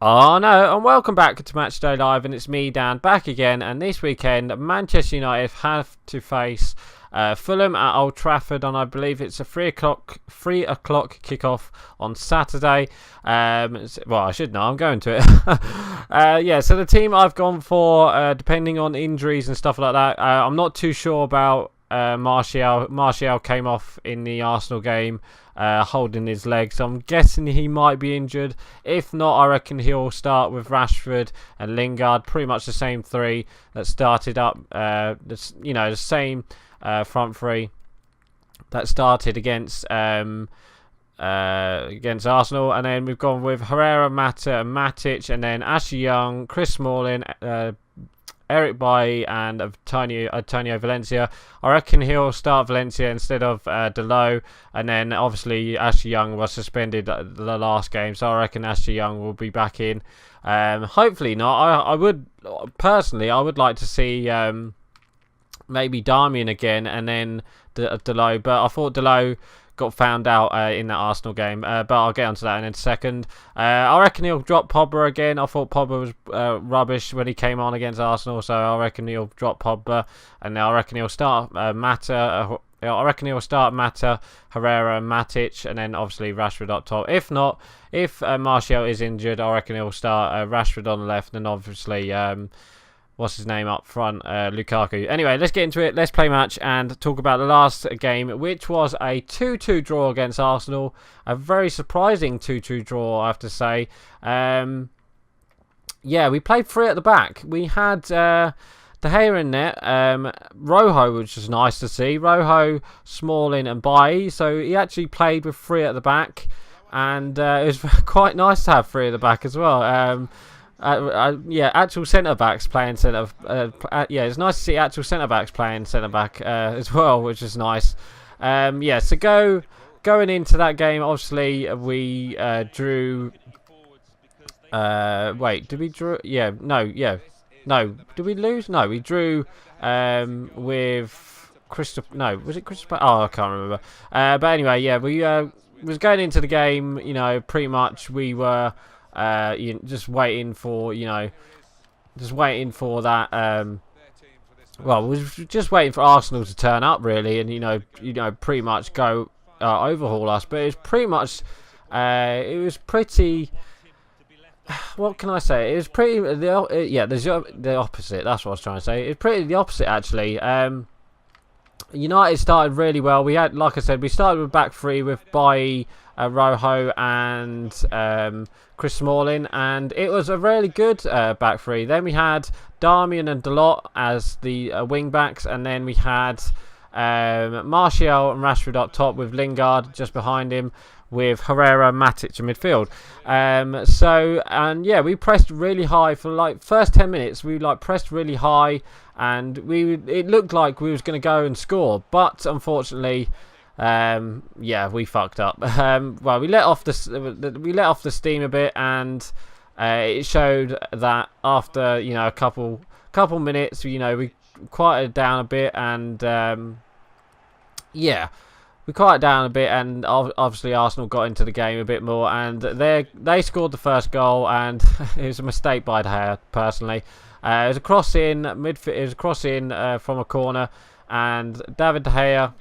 Oh no, and welcome back to Matchday Live, and it's me, Dan, back again. And this weekend, Manchester United have to face Fulham at Old Trafford, and I believe it's a 3 o'clock kickoff on Saturday. Well, I should know, I'm going to it. Yeah, so the team I've gone for, depending on injuries and stuff like that, I'm not too sure about Martial. Martial came off in the Arsenal game, holding his leg, so I'm guessing he might be injured. If not, I reckon he'll start with Rashford and Lingard, pretty much the same three that started up. The same front three that started against Arsenal, and then we've gone with Herrera, Mata, and Matic, and then Ashley Young, Chris Smalling, Eric Bailly, and Antonio Valencia. I reckon he'll start Valencia instead of Dalot, and then obviously Ashley Young was suspended the last game, so I reckon Ashley Young will be back in. Hopefully not. I would like to see maybe Darmian again, and then Dalot, but I thought Dalot got found out in that Arsenal game, but I'll get onto that in a second. I reckon he'll drop Pogba again. I thought Pogba was rubbish when he came on against Arsenal, so I reckon he'll drop Pogba, and I reckon he'll start Mata. I reckon he'll start Mata, Herrera, and Matic, and then obviously Rashford up top. If not, if Martial is injured, I reckon he'll start Rashford on the left, and obviously what's his name up front, Lukaku. Anyway, let's get into it. Let's play match and talk about the last game, which was a 2-2 draw against Arsenal. A very surprising 2-2 draw, I have to say. Yeah, we played three at the back. We had De Gea in net, Rojo, which was nice to see. Rojo, Smalling, and Bailly. So he actually played with three at the back, and it was quite nice to have three at the back as well. Yeah, actual centre backs playing centre. Yeah, it's nice to see actual centre backs playing centre back as well, which is nice. Yeah, so going into that game, obviously we drew. Wait, did we draw? Yeah, no. Did we lose? No, we drew with Crystal. No, was it Crystal? Oh, I can't remember. But anyway, yeah, we was going into the game. You know, pretty much we were. Just waiting for that. Well, we was just waiting for Arsenal to turn up, really, and pretty much go overhaul us. But it was pretty much, it was pretty. What can I say? It was pretty. The opposite. That's what I was trying to say. It's pretty the opposite, actually. United started really well. We had, like I said, we started with back three with Bailly, Rojo, and Chris Smalling, and it was a really good back three. Then we had Darmian and Dalot as the wing backs, and then we had Martial and Rashford up top with Lingard just behind him, with Herrera, Matic in midfield. Yeah, we pressed really high for like first 10 minutes. We pressed really high, and it looked like we was going to go and score, but unfortunately, yeah, we fucked up. Well, we let off the steam a bit, and it showed that after a couple minutes, we quieted down a bit, and yeah. We quieted down a bit, and obviously Arsenal got into the game a bit more, and they scored the first goal, and it was a mistake by De Gea, personally. It was a cross in midfield. It was a cross in from a corner, and David De Gea.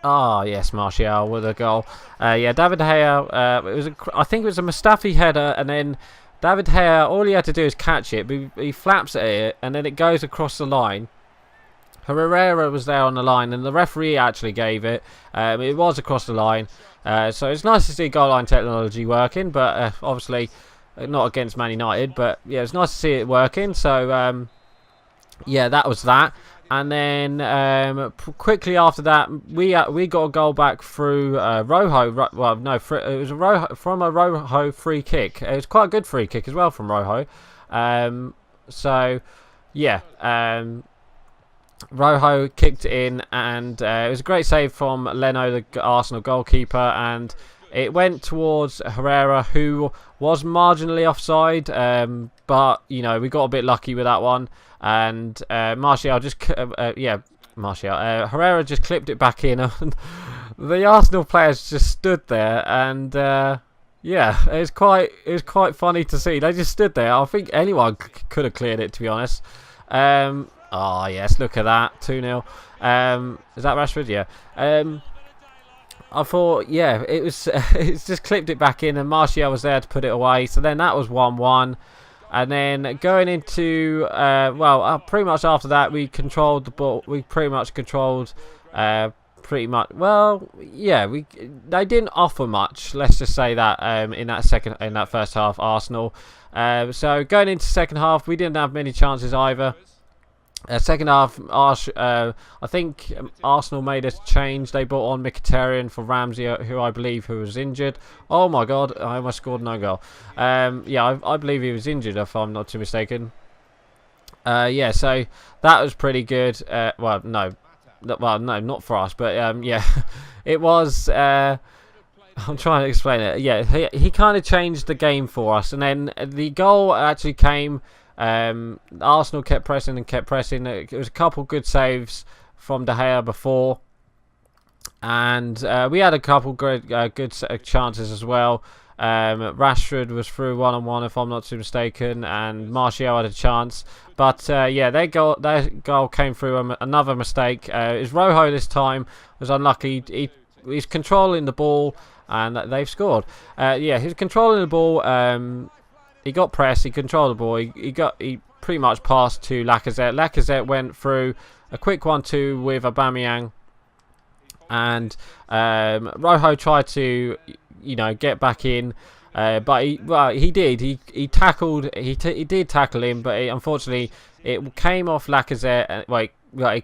Oh yes, Martial with a goal. Yeah, David De Gea. I think it was a Mustafi header, and then David De Gea. All he had to do is catch it. But he flaps at it, and then it goes across the line. Herrera was there on the line, and the referee actually gave it. It was across the line, so it's nice to see goal line technology working, but obviously not against Man United. But yeah, it's nice to see it working. So yeah, that was that. And then quickly after that, we got a goal back through Rojo. Well, no, it was from a Rojo free kick. It was quite a good free kick as well from Rojo. So yeah. Rojo kicked it in, and it was a great save from Leno, the Arsenal goalkeeper, and it went towards Herrera, who was marginally offside, but we got a bit lucky with that one, and Herrera just clipped it back in, and the Arsenal players just stood there, and Yeah, it was quite funny to see. They just stood there. I think anyone could have cleared it, to be honest. Oh yes, look at that, 2-0. Is that Rashford? Yeah. I thought, yeah, it was. It's just clipped it back in, and Martial was there to put it away. So then that was 1-1, and then going into pretty much after that, we controlled the ball. We pretty much controlled. Pretty much. Well, yeah, they didn't offer much. Let's just say that in that first half, Arsenal. So going into second half, we didn't have many chances either. Second half, I think Arsenal made a change. They brought on Mkhitaryan for Ramsey, who I believe was injured. Oh my God, I almost scored no goal. Yeah, I believe he was injured, if I'm not too mistaken. Yeah, so that was pretty good. Well, no, not for us, but yeah, it was. I'm trying to explain it. Yeah, he kind of changed the game for us, and then the goal actually came. Arsenal kept pressing and kept pressing. It was a couple good saves from De Gea before, and we had a couple good chances as well. Rashford was through 1-on-1, if I'm not too mistaken, and Martial had a chance. But yeah, their goal came through another mistake. It was Rojo this time was unlucky. He's controlling the ball, and they've scored. Yeah, he was controlling the ball. He got pressed. He controlled the ball. He pretty much passed to Lacazette. Lacazette went through a quick 1-2 with Aubameyang, and Rojo tried to, get back in, but he did. He tackled. He did tackle him, but unfortunately it came off Lacazette.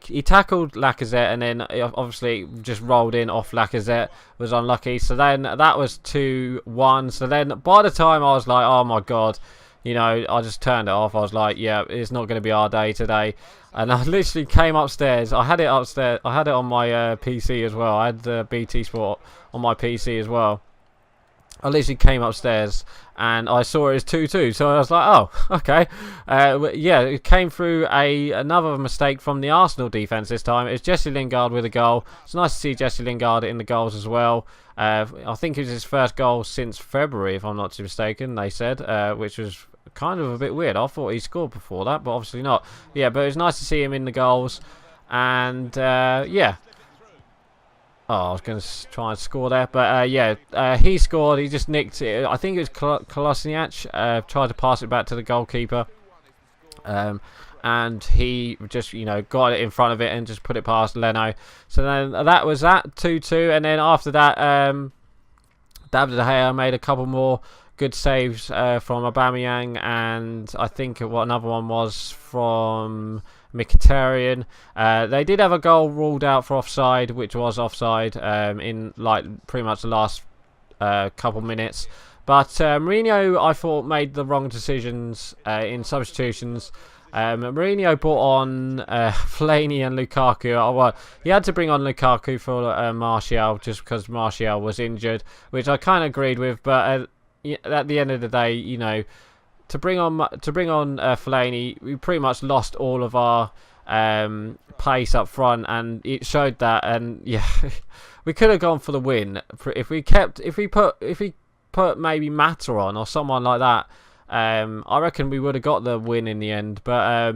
He tackled Lacazette, and then obviously just rolled in off Lacazette. Was unlucky. So then that was 2-1. So then by the time I was like, oh my God, I just turned it off. I was like, yeah, it's not going to be our day today. And I literally came upstairs. I had it upstairs. I had it on my PC as well. I had the BT Sport on my PC as well. I literally came upstairs and I saw it as 2-2, so I was like, oh, okay. Yeah, it came through another mistake from the Arsenal defence this time. It's Jesse Lingard with a goal. It's nice to see Jesse Lingard in the goals as well. I think it was his first goal since February, if I'm not too mistaken, they said, which was kind of a bit weird. I thought he scored before that, but obviously not. Yeah, but it was nice to see him in the goals. And, yeah. Oh, I was going to try and score there. But, yeah, he scored. He just nicked it. I think it was Kolasinac. Tried to pass it back to the goalkeeper. And he just, got it in front of it and just put it past Leno. So then that was that, 2-2. And then after that, David De Gea made a couple more good saves from Aubameyang. And I think another one was from Mkhitaryan. They did have a goal ruled out for offside, which was offside in pretty much the last couple minutes. But Mourinho, I thought, made the wrong decisions in substitutions. Mourinho brought on Fellaini and Lukaku. Well, he had to bring on Lukaku for Martial just because Martial was injured, which I kind of agreed with. But at the end of the day, to bring on Fellaini, we pretty much lost all of our pace up front, and it showed that. And yeah, we could have gone for the win if we put maybe Mata on or someone like that. I reckon we would have got the win in the end. But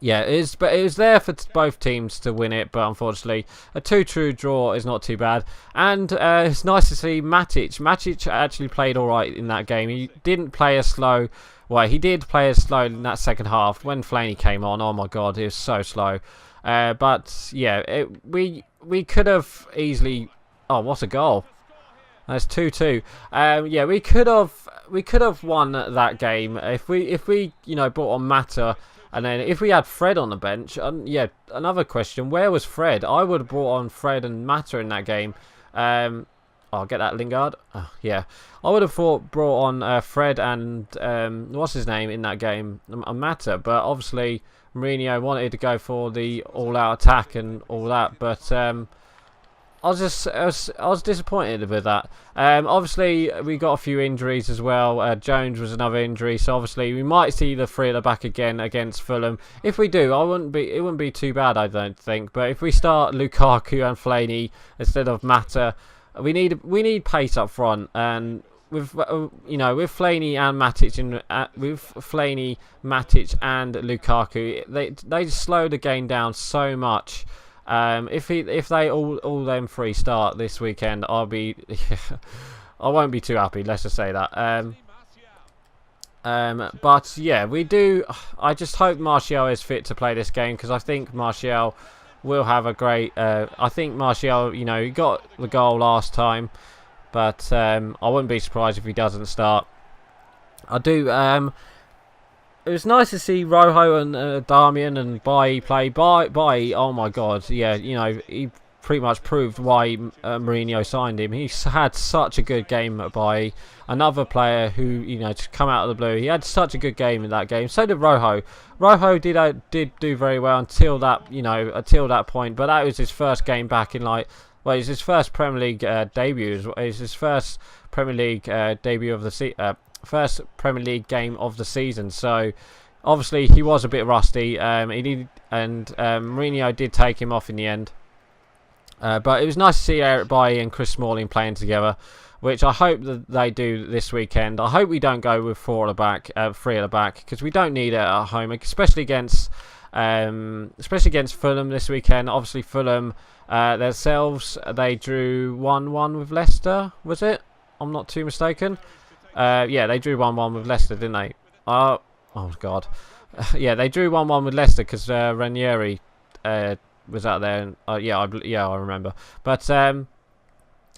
yeah, it was there for both teams to win it, but unfortunately a 2-2 draw is not too bad. And it's nice to see Matic. Matic actually played alright in that game. He didn't play as slow. Well, he did play as slow in that second half. When Fellaini came on, oh my God, he was so slow. But yeah, we could have easily... Oh, what a goal. That's 2-2. Yeah, we could have won that game if we brought on Mata. And then if we had Fred on the bench, yeah, another question, where was Fred? I would have brought on Fred and Mata in that game. I'll get that, Lingard. Oh, yeah, I would have brought on Fred and what's his name in that game, Mata. But obviously Mourinho wanted to go for the all-out attack and all that. But I was disappointed with that. Obviously, we got a few injuries as well. Jones was another injury, so obviously we might see the three at the back again against Fulham. If we do, it wouldn't be too bad, I don't think. But if we start Lukaku and Fellaini instead of Mata, we need pace up front, and with with Flaney and Matic and Lukaku, they just slow the game down so much. If they all them three start this weekend, I'll be I won't be too happy. Let's just say that. But yeah, we do. I just hope Martial is fit to play this game, because I think Martial will have a great. I think Martial, he got the goal last time, but I wouldn't be surprised if he doesn't start. I do. It was nice to see Rojo and Darmian and Bailly play. Bailly, oh my God, yeah, he pretty much proved why Mourinho signed him. He's had such a good game at Bailly. Another player who, just come out of the blue. He had such a good game in that game. So did Rojo. Rojo did do very well until that point. But that was his first game back in it was his first Premier League debut. It was his first Premier League debut of the first Premier League game of the season. So obviously he was a bit rusty. Mourinho did take him off in the end. But it was nice to see Eric Bailly and Chris Smalling playing together, which I hope that they do this weekend. I hope we don't go with three at the back, because we don't need it at home, especially against Fulham this weekend. Obviously Fulham themselves, they drew 1-1 with Leicester, was it? I'm not too mistaken. Yeah, they drew 1-1 with Leicester, didn't they? Oh God. Yeah, they drew 1-1 with Leicester because Ranieri was out there. And, yeah, I remember. But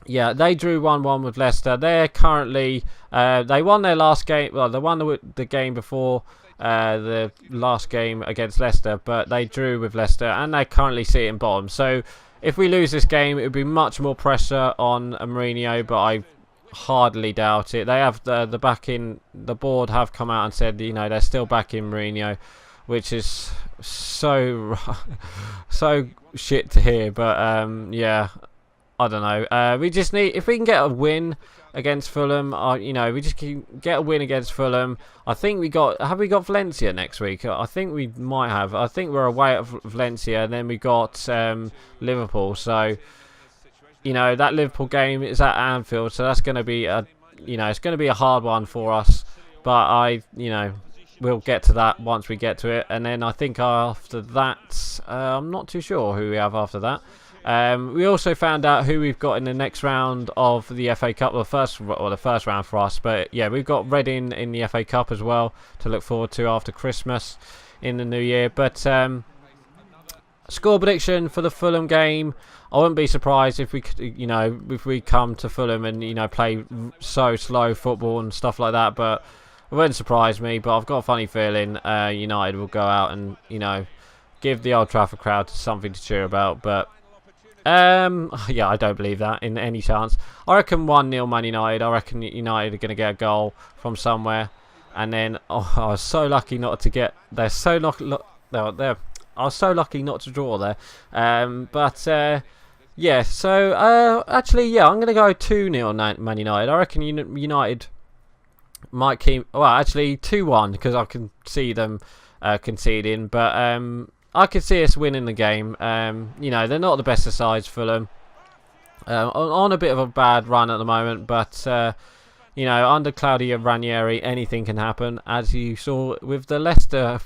yeah, they drew 1-1 with Leicester. They're currently they won their last game. Well, they won the game before the last game against Leicester, but they drew with Leicester, and they currently sit in bottom. So if we lose this game, it would be much more pressure on Mourinho, but I hardly doubt it. They have the backing. The board have come out and said they're still backing Mourinho, which is so shit to hear. But yeah, I don't know. We just need, if we can get a win against Fulham, we just can get a win against Fulham. I think we got Valencia next week. I think we might have. I think we're away at Valencia, and then we got Liverpool. So that Liverpool game is at Anfield, so that's going to be it's going to be a hard one for us. But we'll get to that once we get to it. And then I think after that, I'm not too sure who we have after that. We also found out who we've got in the next round of the FA Cup, the first round for us. But yeah, we've got Reading in the FA Cup as well to look forward to after Christmas in the new year. But score prediction for the Fulham game, I wouldn't be surprised if we come to Fulham and play so slow football and stuff like that. But it wouldn't surprise me. But I've got a funny feeling United will go out and give the Old Trafford crowd something to cheer about. But yeah, I don't believe that in any chance. I reckon 1-0 Man United. I reckon United are going to get a goal from somewhere, and then I was so lucky not to get. I was so lucky not to draw there. But yeah. So actually, yeah, I'm going to go 2-0 Man United. I reckon United might keep. Well, actually 2-1 because I can see them conceding, but I could see us winning the game. They're not the best of sides, Fulham. On a bit of a bad run at the moment, but under Claudio Ranieri, anything can happen, as you saw with the Leicester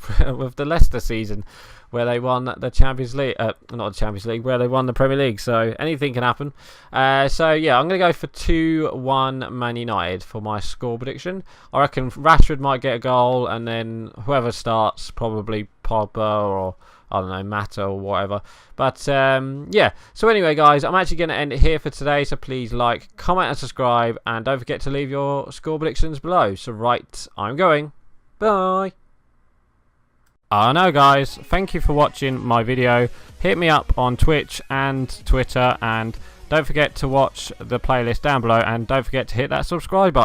season, where they won the Champions League, not the Champions League, where they won the Premier League. So anything can happen. So yeah, I'm going to go for 2-1 Man United for my score prediction. I reckon Rashford might get a goal, and then whoever starts, probably Pogba or I don't know, Mata or whatever. But yeah, so anyway guys, I'm actually going to end it here for today. So please like, comment and subscribe, and don't forget to leave your score predictions below. So right, I'm going. Bye. I know guys, thank you for watching my video. Hit me up on Twitch and Twitter, and don't forget to watch the playlist down below, and don't forget to hit that subscribe button.